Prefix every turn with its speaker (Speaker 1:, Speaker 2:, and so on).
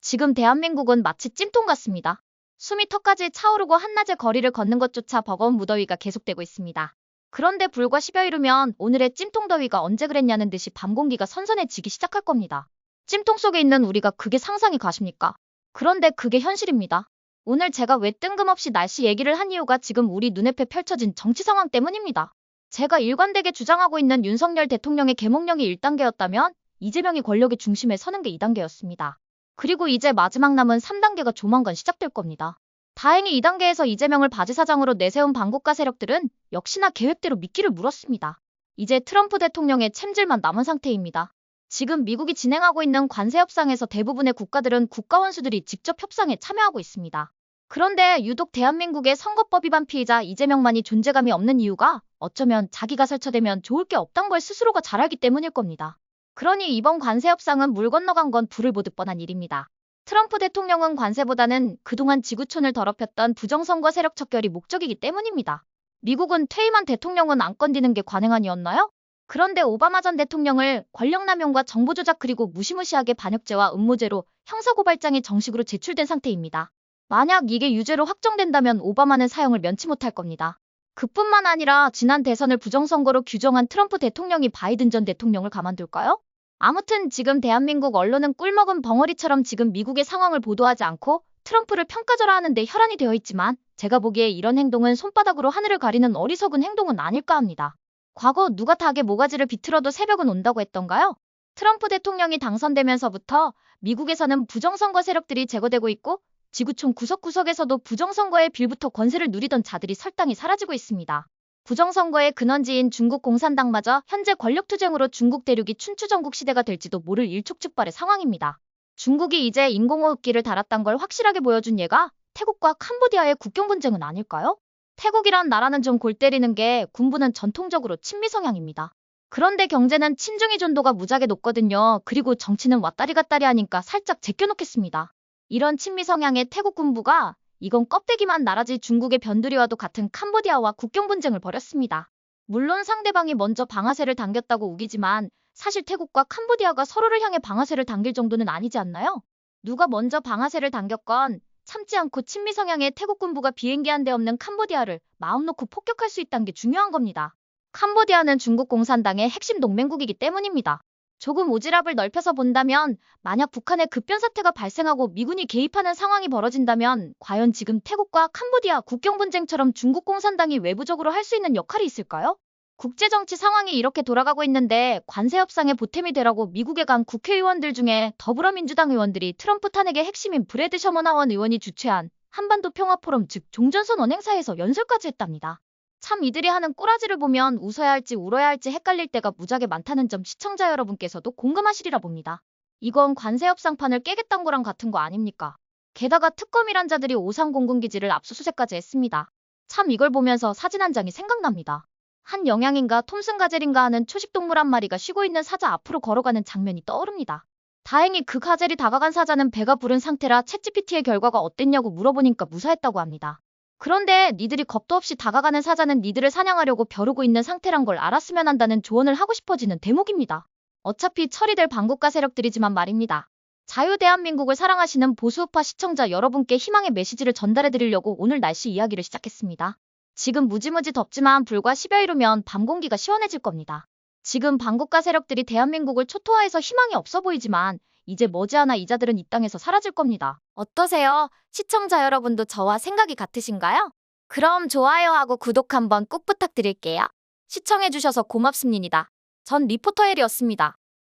Speaker 1: 지금 대한민국은 마치 찜통 같습니다. 숨이 턱까지 차오르고 한낮에 거리를 걷는 것조차 버거운 무더위가 계속되고 있습니다. 그런데 불과 10여일 후면 오늘의 찜통 더위가 언제 그랬냐는 듯이 밤 공기가 선선해지기 시작할 겁니다. 찜통 속에 있는 우리가 그게 상상이 가십니까? 그런데 그게 현실입니다. 오늘 제가 왜 뜬금없이 날씨 얘기를 한 이유가 지금 우리 눈앞에 펼쳐진 정치 상황 때문입니다. 제가 일관되게 주장하고 있는 윤석열 대통령의 계몽령이 1단계였다면 이재명이 권력의 중심에 서는 게 2단계였습니다. 그리고 이제 마지막 남은 3단계가 조만간 시작될 겁니다. 다행히 2단계에서 이재명을 바지사장으로 내세운 반국가 세력들은 역시나 계획대로 미끼를 물었습니다. 이제 트럼프 대통령의 챔질만 남은 상태입니다. 지금 미국이 진행하고 있는 관세 협상에서 대부분의 국가들은 국가 원수들이 직접 협상에 참여하고 있습니다. 그런데 유독 대한민국의 선거법 위반 피의자 이재명만이 존재감이 없는 이유가 어쩌면 자기가 설쳐되면 좋을 게 없단 걸 스스로가 잘 알기 때문일 겁니다. 그러니 이번 관세 협상은 물 건너간 건 불을 보듯 뻔한 일입니다. 트럼프 대통령은 관세보다는 그동안 지구촌을 더럽혔던 부정선거 세력 척결이 목적이기 때문입니다. 미국은 퇴임한 대통령은 안 건드는 게 관행안이었나요? 그런데 오바마 전 대통령을 권력남용과 정보조작 그리고 무시무시하게 반역죄와 음모죄로 형사고발장이 정식으로 제출된 상태입니다. 만약 이게 유죄로 확정된다면 오바마는 사형을 면치 못할 겁니다. 그뿐만 아니라 지난 대선을 부정선거로 규정한 트럼프 대통령이 바이든 전 대통령을 가만둘까요? 아무튼 지금 대한민국 언론은 꿀먹은 벙어리처럼 지금 미국의 상황을 보도하지 않고 트럼프를 평가절하 하는데 혈안이 되어 있지만 제가 보기에 이런 행동은 손바닥으로 하늘을 가리는 어리석은 행동은 아닐까 합니다. 과거 누가 닭의 모가지를 비틀어도 새벽은 온다고 했던가요? 트럼프 대통령이 당선되면서부터 미국에서는 부정선거 세력들이 제거되고 있고 지구촌 구석구석에서도 부정선거의 빌부터 권세를 누리던 자들이 설당이 사라지고 있습니다. 부정선거의 근원지인 중국 공산당마저 현재 권력투쟁으로 중국 대륙이 춘추전국 시대가 될지도 모를 일촉즉발의 상황입니다. 중국이 이제 인공호흡기를 달았단 걸 확실하게 보여준 예가 태국과 캄보디아의 국경 분쟁은 아닐까요? 태국이란 나라는 좀 골 때리는 게 군부는 전통적으로 친미 성향입니다. 그런데 경제는 친중이 존도가 무지하게 높거든요. 그리고 정치는 왔다리 갔다리 하니까 살짝 제껴놓겠습니다. 이런 친미 성향의 태국 군부가 이건 껍데기만 나라지 중국의 변두리와도 같은 캄보디아와 국경 분쟁을 벌였습니다. 물론 상대방이 먼저 방아쇠를 당겼다고 우기지만 사실 태국과 캄보디아가 서로를 향해 방아쇠를 당길 정도는 아니지 않나요? 누가 먼저 방아쇠를 당겼건 참지 않고 친미 성향의 태국 군부가 비행기 한 대 없는 캄보디아를 마음 놓고 폭격할 수 있다는 게 중요한 겁니다. 캄보디아는 중국 공산당의 핵심 동맹국이기 때문입니다. 조금 오지랖을 넓혀서 본다면 만약 북한의 급변 사태가 발생하고 미군이 개입하는 상황이 벌어진다면 과연 지금 태국과 캄보디아 국경 분쟁처럼 중국 공산당이 외부적으로 할 수 있는 역할이 있을까요? 국제정치 상황이 이렇게 돌아가고 있는데 관세 협상에 보탬이 되라고 미국에 간 국회의원들 중에 더불어민주당 의원들이 트럼프 탄핵의 핵심인 브래드 셔머나원 의원이 주최한 한반도 평화포럼 즉 종전선언 행사에서 연설까지 했답니다. 참 이들이 하는 꼬라지를 보면 웃어야 할지 울어야 할지 헷갈릴 때가 무지하게 많다는 점 시청자 여러분께서도 공감하시리라 봅니다. 이건 관세 협상판을 깨겠다는 거랑 같은 거 아닙니까? 게다가 특검이란 자들이 오산공군기지를 압수수색까지 했습니다. 참 이걸 보면서 사진 한 장이 생각납니다. 한 영양인가 톰슨 가젤인가 하는 초식동물 한 마리가 쉬고 있는 사자 앞으로 걸어가는 장면이 떠오릅니다. 다행히 그 가젤이 다가간 사자는 배가 부른 상태라 챗GPT의 결과가 어땠냐고 물어보니까 무사했다고 합니다. 그런데 니들이 겁도 없이 다가가는 사자는 니들을 사냥하려고 벼르고 있는 상태란 걸 알았으면 한다는 조언을 하고 싶어지는 대목입니다. 어차피 처리될 반국가 세력들이지만 말입니다. 자유대한민국을 사랑하시는 보수우파 시청자 여러분께 희망의 메시지를 전달해드리려고 오늘 날씨 이야기를 시작했습니다. 지금 무지무지 덥지만 불과 10여일 후면 밤 공기가 시원해질 겁니다. 지금 반국가 세력들이 대한민국을 초토화해서 희망이 없어 보이지만 이제 머지않아 이 자들은 이 땅에서 사라질 겁니다. 어떠세요? 시청자 여러분도 저와 생각이 같으신가요? 그럼 좋아요하고 구독 한번 꼭 부탁드릴게요. 시청해주셔서 고맙습니다. 전 리포터 헬이었습니다.